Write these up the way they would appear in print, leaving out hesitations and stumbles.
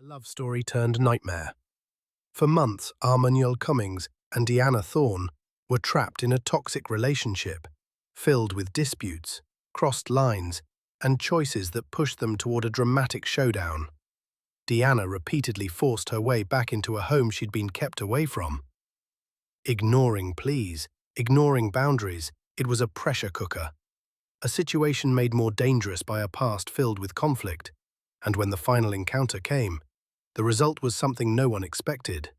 Love story turned nightmare. For months, Armanuel Cummings and Deanna Thorne were trapped in a toxic relationship, filled with disputes, crossed lines, and choices that pushed them toward a dramatic showdown. Deanna repeatedly forced her way back into a home she'd been kept away from. Ignoring pleas, ignoring boundaries, it was a pressure cooker. A situation made more dangerous by a past filled with conflict. And when the final encounter came, the result was something no one expected.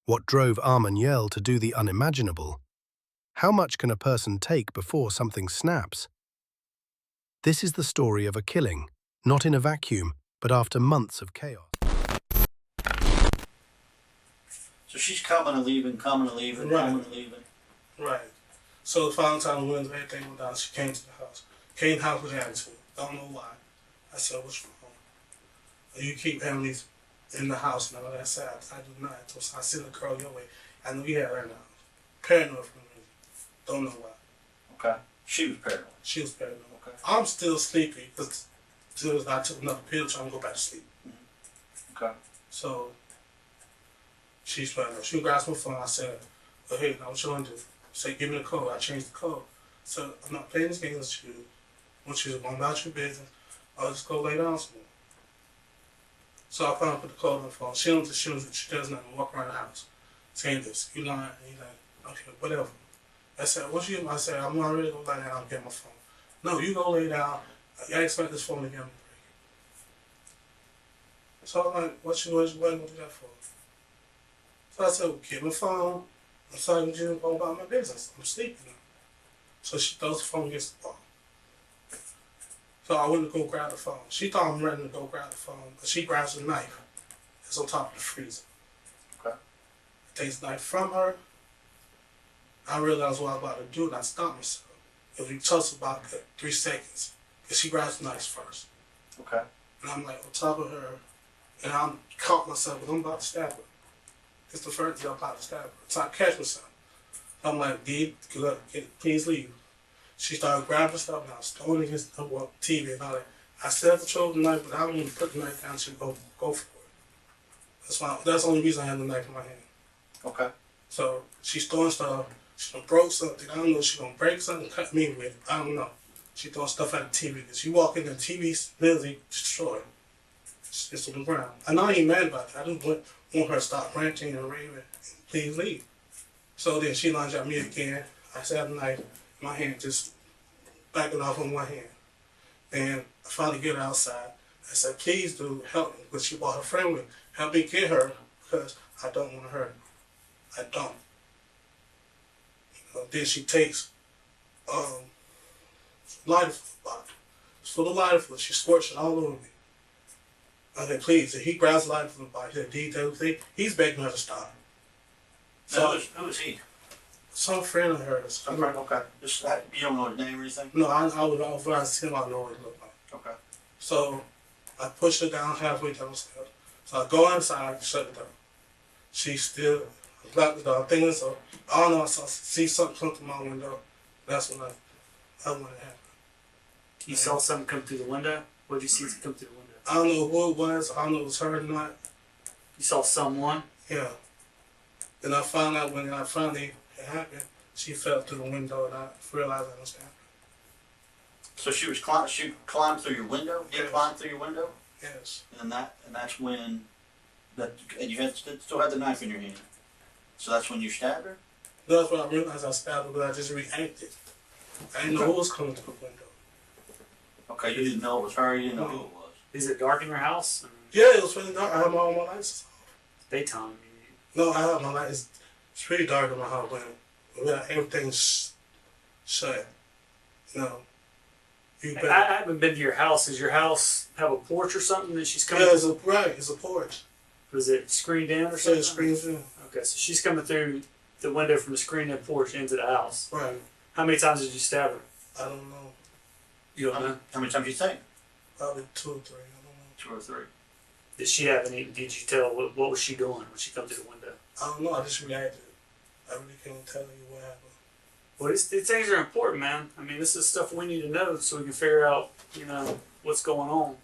What drove Armanuel to do the unimaginable? How much can a person take before something snaps? This is the story of a killing, not in a vacuum, but after months of chaos. So she's coming and leaving, coming and leaving, coming and leaving. Right. So the final time when everything went down, she came to the house. Came to the house with attitude. Don't know why. I said, what's wrong? You keep having these in the house and all that. I said, I do not. So I send the girl your way. I know you had her in the house. Paranoid for me. Don't know why. Okay. She was paranoid. She was paranoid. Okay. I'm still sleepy because I took another pill trying to go back to sleep. Mm-hmm. Okay. So she's paranoid. She grabs my phone. I said, oh, hey, now what you want to do? Say, give me the code. I changed the code. So I'm not playing this game with you. Once you're going about your business, I'll just go lay down somewhere. So I finally put the code on the phone. She does nothing, walk around the house. Saying this, you lying, and he's like, okay, whatever. I said, what you? I said, I'm not ready to go lay down, I'll get my phone. No, you go lay down. I expect this phone to get me break. So I'm like, what you gonna do that for? So I said, well, get my phone. I'm sorry, you go about my business. I'm sleeping now. So she throws the phone against the wall. So I went to go grab the phone. She thought I'm ready to go grab the phone, but she grabs a knife. It's on top of the freezer. Okay. I take the knife from her. I realized what I was about to do, and I stopped myself. It was just about 3 seconds, because she grabs the knife first. Okay. And I'm like on top of her, and I'm caught myself, but I'm about to stab her. It's the first thing I'm about to stab her. So I catch myself. I'm like, please leave. She started grabbing stuff and I was throwing it against the TV and all that. I still control the knife, but I don't even put the knife down. She go for it. That's the only reason I had the knife in my hand. Okay. So she's throwing stuff. She done broke something. I don't know if she's gonna break something, cut me with it. I don't know. She throwing stuff at the TV. She walk in the TV's literally destroyed. It's on the ground. I'm not even mad about that. I just want her to stop ranting and raving. Please leave. So then she lunged at me again. I said the knife. My hand just backing off on one hand. And I finally get her outside. I said, please do help me. But she brought her friend with me. Help me get her because I don't want to hurt her. I don't. Then she takes lighter fluid. It's full of lighter fluid. She squirts it all over me. I said, please. And he grabs the lighter fluid by his detail thing. He's begging her to stop. So who is he? Some friend of hers. Some friend, okay. Just you don't know his name or anything? No, I when I see him, I know what he looked like. Okay. So I push her down halfway down the stairs. So I go inside, shut the door. She still locked the door. Thinking so. I don't know. I see something come through my window. That's when I want it happen. You saw something come through the window? What did you see come through the window? I don't know who it was. I don't know if it was her or not. You saw someone? Yeah. Then I found out when it happened, she fell through the window and I realized that was happening. So she climbed through your window? Did Yes. climb through your window? Yes. And that's when and you still had the knife in your hand. So that's when you stabbed her? That's when I realized I stabbed her, but I just reacted. I didn't know who was coming through the window. Okay, you didn't know it was her, you didn't know who it was. Is it dark in your house? Yeah, it was really dark. I had all my lights off. Daytime. No, I have my lights. It's pretty dark in my house when everything's shut. You know. I haven't been to your house. Does your house have a porch or something that she's coming Yeah, through? it's a porch. Was it screened in or Yeah, something? it screens in. Okay, so she's coming through the window from the screened in porch into the house. Right. How many times did you stab her? I don't know. You don't know? How many times do you think? Probably 2 or 3. I don't know. 2 or 3. Did she have any? Did you tell what was she doing when she come through the window? I don't know. I just reacted. I really can't tell you what happened. Well, these things are important, man. I mean, this is stuff we need to know so we can figure out, what's going on.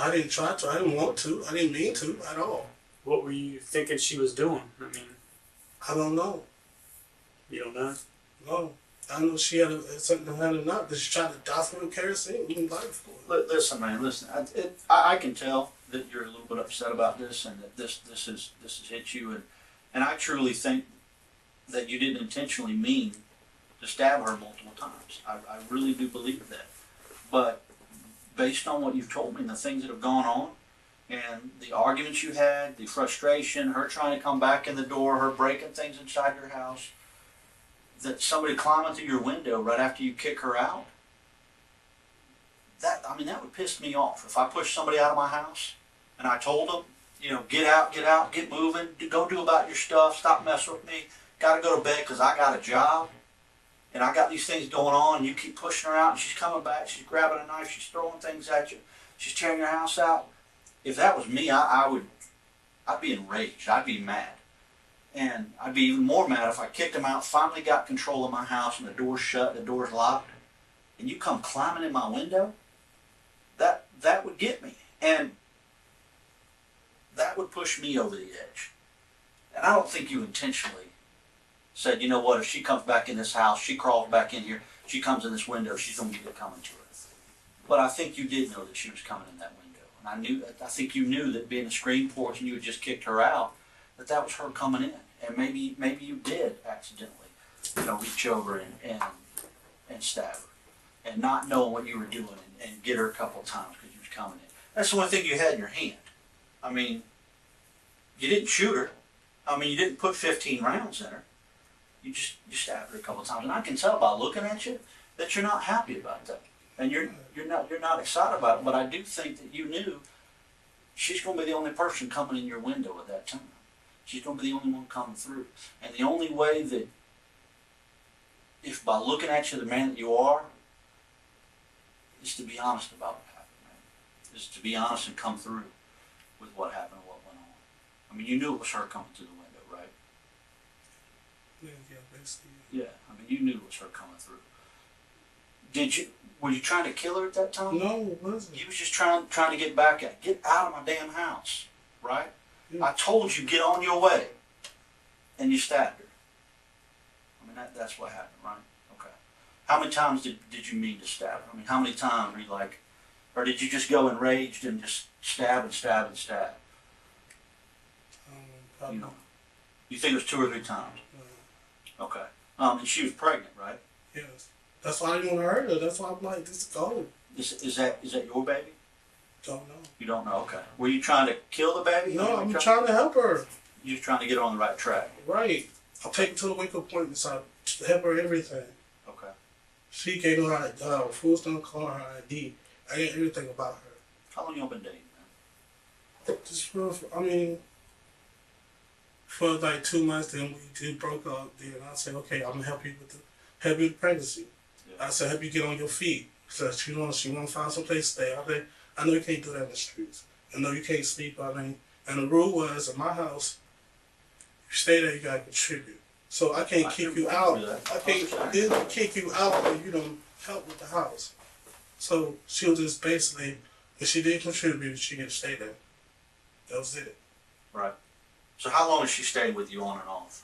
I didn't try to. I didn't want to. I didn't mean to at all. What were you thinking she was doing? I mean, I don't know. you don't know. No. I know she had something had a nut that she tried to douse me with kerosene and life for it. Listen, man, listen. I can tell that you're a little bit upset about this, and that this has hit you, and I truly think that you didn't intentionally mean to stab her multiple times. I really do believe that. But based on what you've told me and the things that have gone on, and the arguments you had, the frustration, her trying to come back in the door, her breaking things inside your house, that somebody climbing through your window right after you kick her out, that would piss me off. If I pushed somebody out of my house and I told them, get out, get moving, go do about your stuff, stop messing with me, gotta go to bed because I got a job and I got these things going on, and you keep pushing her out and she's coming back, she's grabbing a knife, she's throwing things at you, she's tearing your house out. If that was me, I'd be enraged, I'd be mad. And I'd be even more mad if I kicked him out, finally got control of my house and the door's shut, the door's locked, and you come climbing in my window. That would get me. And that would push me over the edge. And I don't think you intentionally said, you know what, if she comes back in this house, she crawls back in here, she comes in this window, she's going to get it coming to her. But I think you did know that she was coming in that window. And I think you knew that being a screen porch and you had just kicked her out, that was her coming in. And maybe you did accidentally, reach over and stab her. And not knowing what you were doing and get her a couple of times because you was coming in. That's the one thing you had in your hand. I mean, you didn't shoot her. I mean, you didn't put 15 rounds in her. You stabbed her a couple of times. And I can tell by looking at you that you're not happy about that. And you're not excited about it. But I do think that you knew she's going to be the only person coming in your window at that time. She's going to be the only one coming through. And the only way that, if by looking at you the man that you are, is to be honest about what happened, man. Is to be honest and come through with what happened and what went on. I mean, you knew it was her coming through the window, right? Yeah, basically. Yeah, I mean, you knew it was her coming through. Were you trying to kill her at that time? No, it wasn't. You was just trying to get back at her. Get out of my damn house, right? Yeah. I told you, get on your way. And you stabbed her. I mean, that's what happened, right? Okay. How many times did you mean to stab her? I mean, how many times were you like, or did you just go enraged and just stab and stab and stab? Probably. You think it was 2 or 3 times? Okay. And she was pregnant, right? Yes. That's why I didn't want to hurt her. That's why I'm like, this is gold. Is that your baby? Don't know. You don't know, okay. Were you trying to kill the baby? No, I'm trying to help her. You're just trying to get her on the right track. Right. I'll take her to the wake-up point and help her everything. Okay. She gave her full stamp card, her ID. I get everything about her. How long y'all been dating, man? Just for like 2 months, then we just broke up. Then I said, okay, I'm gonna help you with pregnancy. Yeah. I said, help you get on your feet. So she want to find some place to stay. I know you can't do that in the streets. I know you can't sleep. And the rule was in my house, if you stay there, you gotta contribute. So I can't kick you out. I can't kick you out when you don't help with the house. So she was just basically, if she did contribute, she could stay there. That was it. Right. So how long has she stayed with you on and off?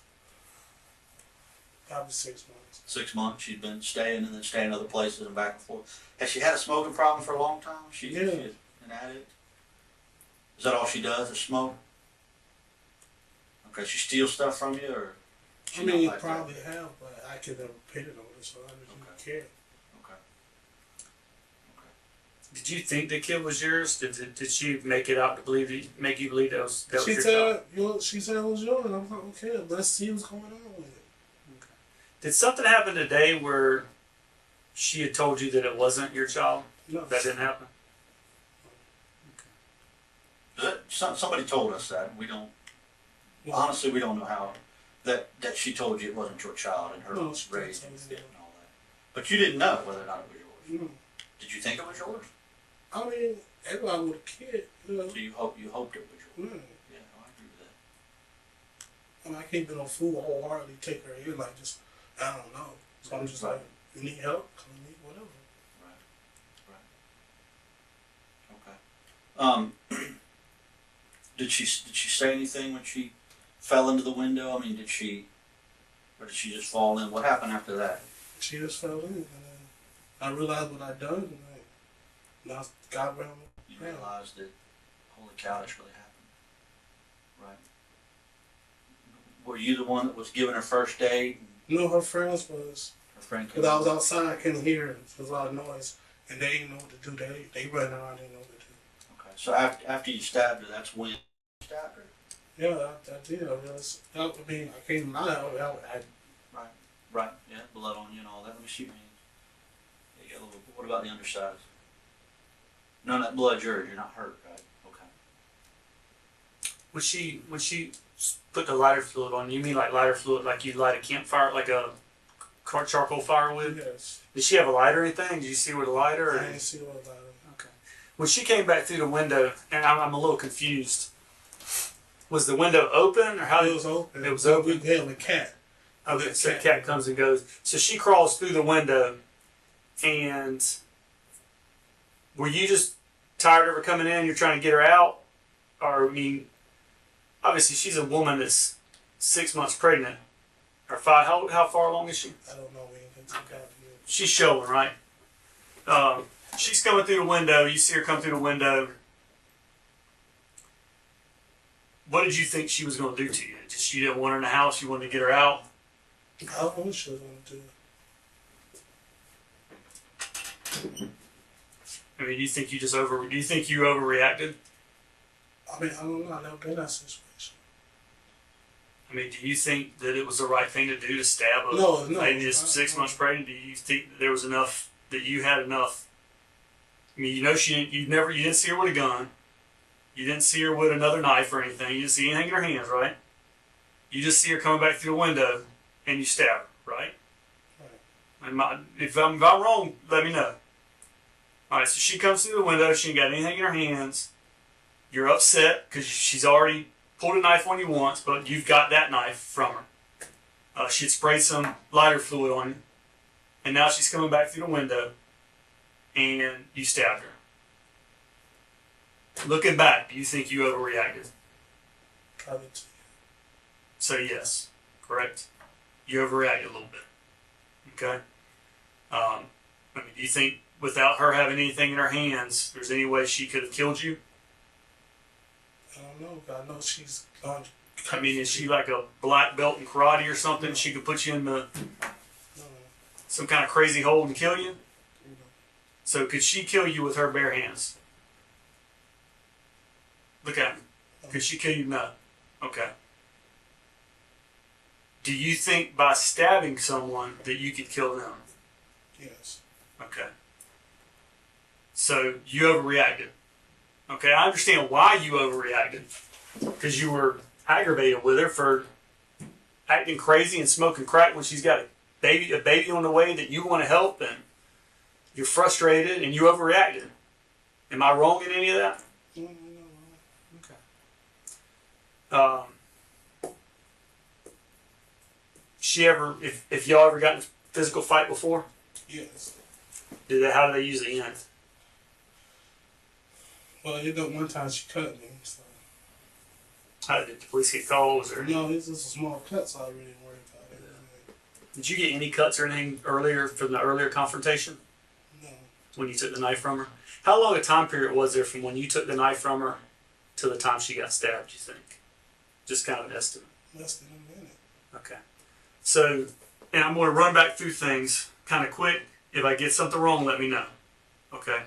Probably 6 months. 6 months. She'd been staying and then staying other places and back and forth. Has she had a smoking problem for a long time? She's an addict? Is that all she does is smoke? Okay, she steals stuff from you, or? I mean, probably have, but I could never pin it on her, so I don't care. Okay. Did you think the kid was yours? Did she make it out to make you believe that was your child? She said it was yours. I'm like, okay, let's see what's going on with it. Okay. Did something happen today where she had told you that it wasn't your child? No. That didn't happen? Okay. Somebody told us that. We don't. Honestly, we don't know how. That she told you it wasn't your child and her raised and fit and all that. But you didn't know whether or not it was yours. No. Did you think it was yours? I mean, everybody with a kid, So you hoped it was yours. Yeah. Yeah, I agree with that. I mean, I can't be no fool wholeheartedly take her in like just, I don't know. So I'm just like, you need help? Come need whatever. Right. Did she say anything when she fell into the window? I mean, or did she just fall in? What happened after that? She just fell in, and then I realized what I'd done, and I got around. You realized that, holy cow, this really happened, right? Were you the one that was giving her first aid? No, her friends was. Her friend came. Because I was outside, I couldn't hear it. There was a lot of noise, and they didn't know what to do. They ran around, didn't know what to do. Okay, so after you stabbed her, that's when you stabbed her. Yeah, I did. I mean, I came out. Right. Yeah, blood on you and all that. Let me see your hands. Yeah, you got a little. What about the underside? None of that blood's yours. You're not hurt, right? Okay. When she put the lighter fluid on, you mean like lighter fluid, like you light a campfire, like a charcoal fire with? Yes. Did she have a lighter or anything? Did you see her with a lighter? Or? I didn't see what about it. Okay. When she came back through the window, and I'm a little confused. Was the window open or how? It was open. It was open. We had a cat. Okay, so the cat comes and goes. So she crawls through the window, and were you just tired of her coming in? You're trying to get her out, or I mean, obviously she's a woman that's 6 months pregnant, or 5. How far along is she? I don't know. We ain't took out yet. She's showing, right? She's coming through the window. You see her come through the window. What did you think she was going to do to you? Just you didn't want her in the house. You wanted to get her out. I don't know what she was going to do. I mean, do you think you overreacted? I mean, I don't know. I've never been in that situation. I mean, do you think that it was the right thing to do to stab a No. lady just 6 months pregnant? Do you think that there was enough, that you had enough? I mean, you know, you didn't see her with a gun. You didn't see her with another knife or anything. You didn't see anything in her hands, right? You just see her coming back through the window and you stab her, right? Right. If I'm wrong, let me know. All right, so she comes through the window. She ain't got anything in her hands. You're upset because she's already pulled a knife on you once, but you've got that knife from her. She'd sprayed some lighter fluid on you, and now she's coming back through the window, and you stabbed her. Looking back, do you think you overreacted? Probably too. So yes, correct. You overreacted a little bit. Okay. I mean, do you think without her having anything in her hands, there's any way she could have killed you? I don't know. I know she's gone. I mean, is she like a black belt in karate or something? No. She could put you in No. some kind of crazy hole and kill you? No. So could she kill you with her bare hands? Look at me. Could she kill you? No. Okay. Do you think by stabbing someone that you could kill them? Yes. Okay. So you overreacted. Okay, I understand why you overreacted. Because you were aggravated with her for acting crazy and smoking crack when she's got a baby on the way that you want to help, and you're frustrated and you overreacted. Am I wrong in any of that? No. Okay. She ever, if y'all ever got in a physical fight before? Yes. How do they usually end? Well, one time she cut me. So. How did the police get calls? Or No, it's just a small cut, so I really didn't worry about it. did you get any cuts or anything earlier from the earlier confrontation No. when you took the knife from her? How long a time period was there from when you took the knife from her to the time she got stabbed, you think? Just kind of an estimate. Less than a minute. Okay. So, and I'm going to run back through things kind of quick. If I get something wrong, let me know. Okay.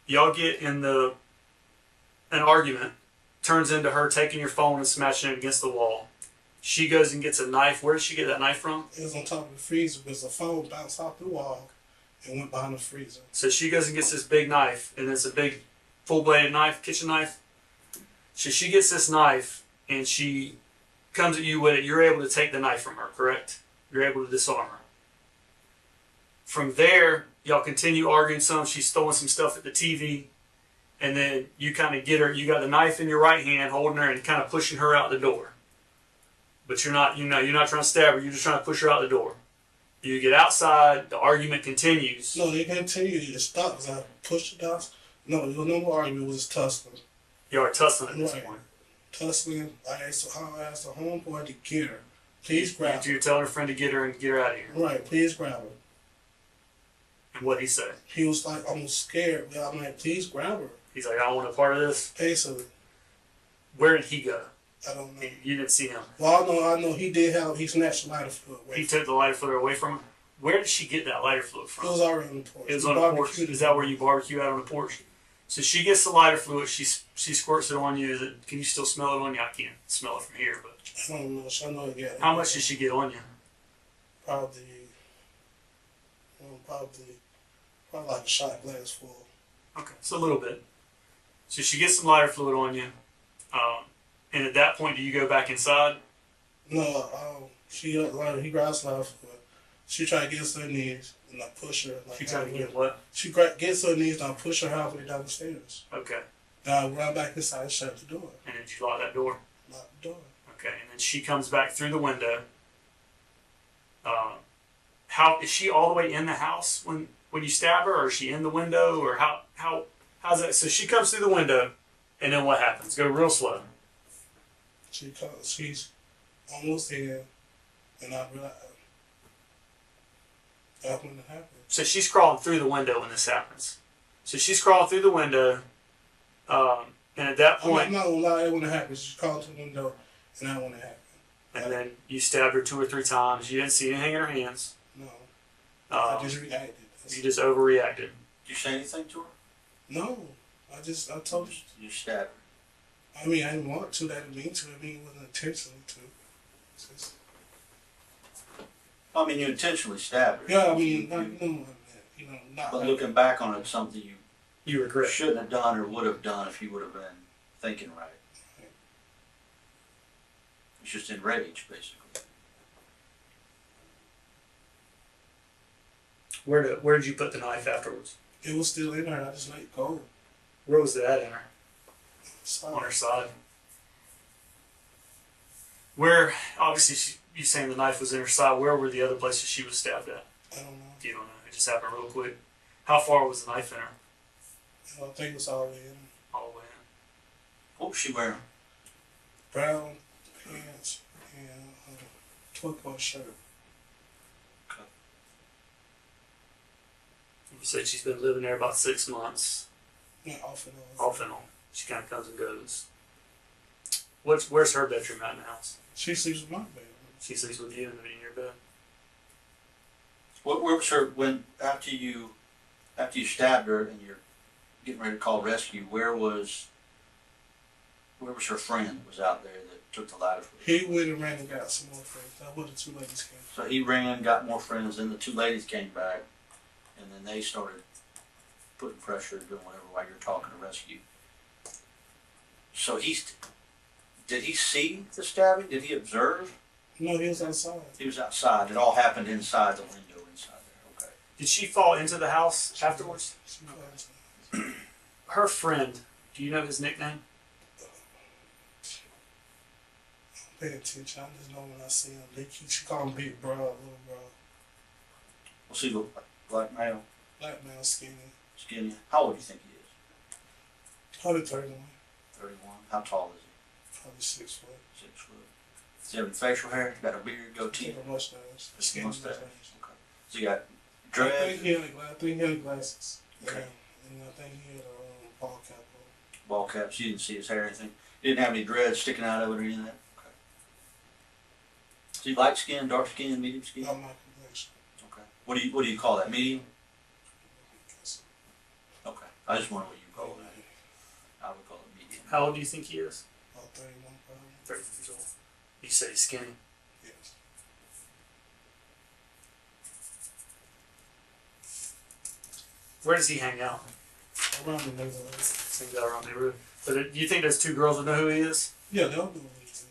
Y'all get in an argument, turns into her taking your phone and smashing it against the wall. She goes and gets a knife. Where did she get that knife from? It was on top of the freezer because the phone bounced off the wall and went behind the freezer. So she goes and gets this big knife, and it's a big full-bladed knife, kitchen knife. So she gets this knife, and she comes at you with it. You're able to take the knife from her, correct? You're able to disarm her. From there, y'all continue arguing some. She's throwing some stuff at the TV. And then you kind of get her, you got the knife in your right hand, holding her and kind of pushing her out the door. But you're not trying to stab her, you're just trying to push her out the door. You get outside, the argument continues. No, they continued. It stopped because I pushed it down. No, there was no more argument. It was tussling. You are tussling at this Right. point. Tussling. I asked the homeboy to get her. Please grab her. You're telling her friend to get her and get her out of here. Right, please grab her. And what'd he say? He was like almost scared. But I'm like, please grab her. He's like, I don't want a part of this. Basically, Where did he go? I don't know. You didn't see him. Well, I know he snatched the lighter fluid away. He took the lighter fluid away from her. Where did she get that lighter fluid It from? was already on the porch. It was on the porch. Is that where you barbecue out on the porch? So she gets the lighter fluid. She squirts it on you. Can you still smell it on you? I can't smell it from here, but I don't know. I know it got. how much did she get on you? Probably like a shot glass full. Okay, so a little bit. So she gets some lighter fluid on you, and at that point, do you go back inside? No, he grabs lighter fluid. She tried to get to her knees, and I push her. Like, She tried to get what? She gets to her knees, and I push her halfway down the stairs. Okay, Then I run back inside and shut the door. and then you lock that door. Lock the door. Okay, and then she comes back through the window. How is she all the way in the house when you stab her, or is she in the window, or how's that? So she comes through the window, and then what happens? Go real slow. She's almost in, and I realize that's when it happened. So she's crawling through the window when this happens. So she's crawling through the window, and at that point, I'm not gonna lie, that when it happened, she crawled to the window, and that when it happened. and then you stabbed her 2 or 3 times. You didn't see anything in her hands. No, I Um, just reacted. you just overreacted. Did you say anything to her? No, I told her. You stabbed her. I mean, I didn't want to. I didn't mean to. I mean, it wasn't intentionally to. It's just, I mean, you intentionally stabbed her. yeah, I mean, not. But looking back on it, something you You regret. shouldn't have done or would have done if you would have been thinking right. It's just enraged, basically. Where did you put the knife afterwards? It was still in her. I just let it go. Where was that in her? So, On her side. Where obviously you saying the knife was in her side. Where were the other places she was stabbed at? I don't know. You don't know. It just happened real quick. How far was the knife in her? I think it was all in. All the way in. What was she wearing? Brown pants and a turquoise shirt. You said she's been living there about 6 months, Yeah, off and on. off and on. She kind of comes and goes. Where's her bedroom at in the house? She sleeps with my baby. She sleeps with you in your bed. Where was her after you stabbed her and you're getting ready to call rescue? Where was her friend that was out there that took the ladder? He went and ran and got some more friends. That's what the 2 ladies came. So he ran, got more friends, then the 2 ladies came back, and then they started putting pressure, doing whatever while you're talking to rescue. So did he see the stabbing? Did he observe? No, he was outside. He was outside. It all happened inside the window inside there. Okay. Did she fall into the house afterwards? She was outside. Her friend, do you know his nickname? Pay attention. I just know when I see him. She call him Big Bro, Little Bro. What's he look like? Black male, Black man, skinny. skinny. How old do you think he is? Probably 31. 31. How tall is he? Probably 6 foot. 6 foot. Does he have any facial hair? Got a beard, goatee? Take a mustache. Skinny Mustache. mustache. Okay. So you got I dreads? think he had glasses. Okay. Yeah. And I think he had a ball cap on. Ball caps. You didn't see his hair or anything. He didn't have any dreads sticking out of it or anything. Okay. Is he light skin, dark skin, medium skin? Not my complexion. Okay. What do you call that? Medium? Okay. I just wonder what you call it. I would call it medium. How old do you think he is? About 31 probably. 30 years old. You say he's skinny. Yes. Where does he hang out? Around the neighborhood. Hangs out around the neighborhood. But do you think those 2 girls will know who he is? Yeah, they'll know what it is.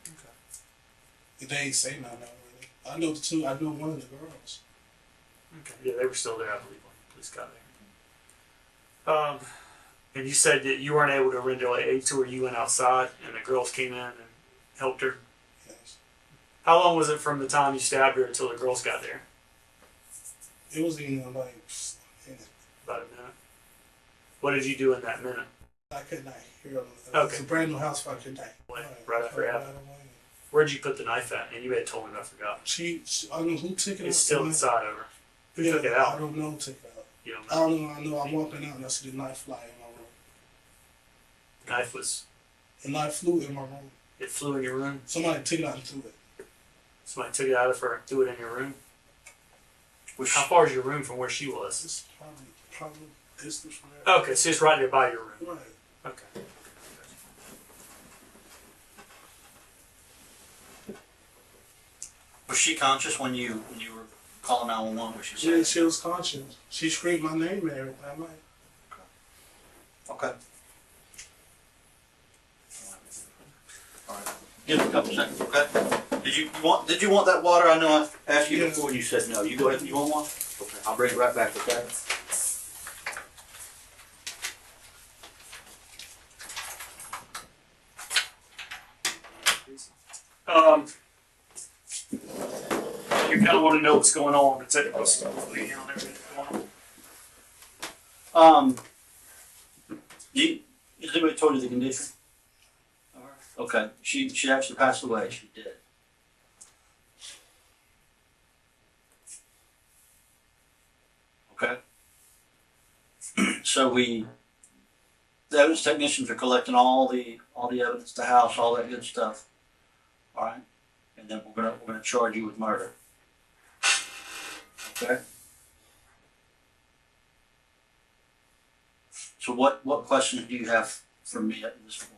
Okay. They ain't say nothing really. I know the 2. I know one of the girls. Okay. Yeah, they were still there, I believe, when the police got there. And you said that you weren't able to render like aid to her. You went outside, and the girls came in and helped her. Yes. How long was it from the time you stabbed her until the girls got there? It was in like About a minute. What did you do in that minute? I could not hear him. Okay. It's a brand new house, so I could not. Right after it happened. Where'd you put the knife at? And you had told me, I forgot. I don't know who took it out. It's still inside over. Who Yeah, took it out? I don't know who took it out. You don't I know. don't know. I know I'm walking out and I see the knife fly in my room. Knife was. The knife flew in my room. It flew in your room. Somebody took it out and threw it. Somebody took it out of her and threw it in your room. Which, How far is your room from where she was? It's probably distance from there. Okay, so it's right there by your room. Right. Okay. was she conscious when you were calling 911? Was she Yeah, saying? she was conscious. She screamed my name and everything. I'm like, Okay. All right. Give it a couple seconds, okay? Did you want that water? I know I asked you Yeah. before and you said no. You go ahead. You want one? Okay. I'll bring it right back, okay? You kind of want to know what's going on. It's at what's going on. Has anybody told you the condition? Okay. She actually passed away. She did. Okay. So the evidence technicians are collecting all the evidence, the house, all that good stuff. All right, and then we're gonna charge you with murder. Okay. So what questions do you have for me at this point?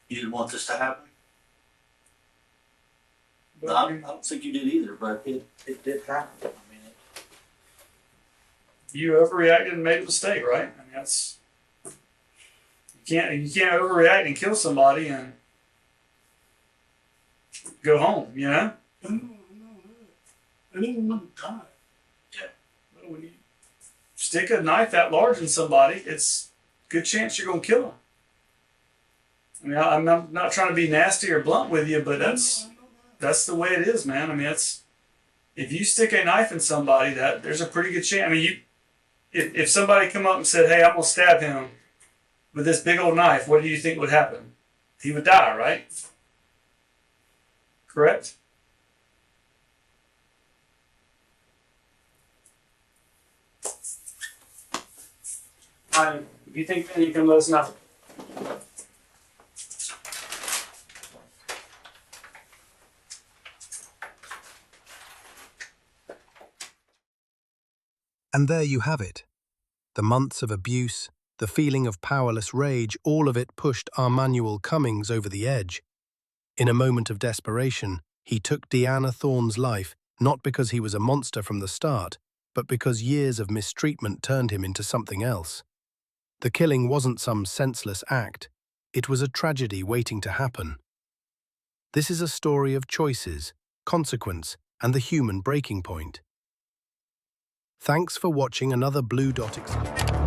You didn't want this to happen? No, I don't think you did either, but it did happen. I mean, You overreacted and made a mistake, right? I mean, that's you can't overreact and kill somebody and go home. You know. I know. I didn't want to die. But when you stick a knife that large in somebody, it's a good chance you're gonna kill them. I mean, I'm not trying to be nasty or blunt with you, but that's the way it is, man. I mean, if you stick a knife in somebody, that there's a pretty good chance. I mean, if somebody come up and said, "Hey, I'm gonna stab him with this big old knife," what do you think would happen? He would die, right? Correct? If you think that, you can let us know. And there you have it. The months of abuse, the feeling of powerless rage, all of it pushed Armanuel Cummings over the edge. In a moment of desperation, he took Deanna Thorne's life, not because he was a monster from the start, but because years of mistreatment turned him into something else. The killing wasn't some senseless act. It was a tragedy waiting to happen. This is a story of choices, consequence, and the human breaking point. Thanks for watching another Blue Dot exclusive.